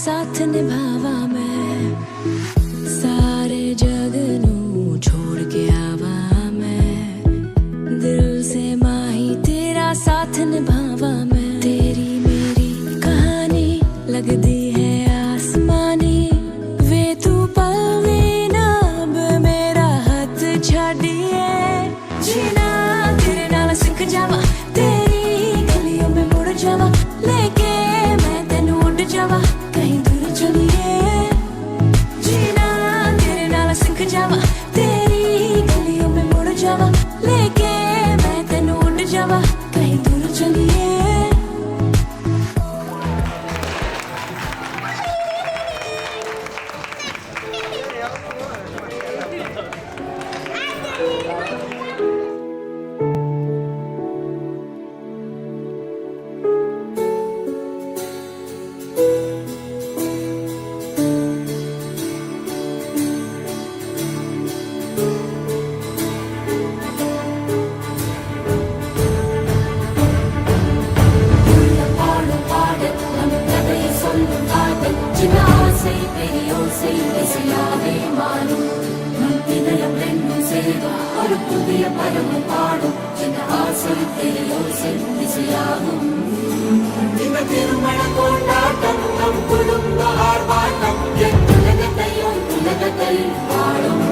साथ निभावा मैं सारे जग नू छोड़ के आवा मैं दिल से माही तेरा साथ निभावा मैं तेरी मेरी कहानी लगदी है आसमानी वे तू पल भी ना अब मेरा हाथ छाड़िए जीना तेरे नाल सिख जावा तेरी गलियों में मुड़ जावा लेके मैं तेनू उड़ जावा कहीं दूर चलिए जीना तेरे नाल सिख जावा तेरी गलियों में मुड़ जावा लेके मैं तेनू उड़ जावा कहीं दूर चलिए ஒரு புதிய பருவம் பாடும் என் ஆசை தெரியோசை திசையாகும் இந்த திருமண கொண்டாட்டம் நம் குடும்ப ஆர்ப்பாட்டம் என் உலகத்தையும் உலகத்தை வாழும்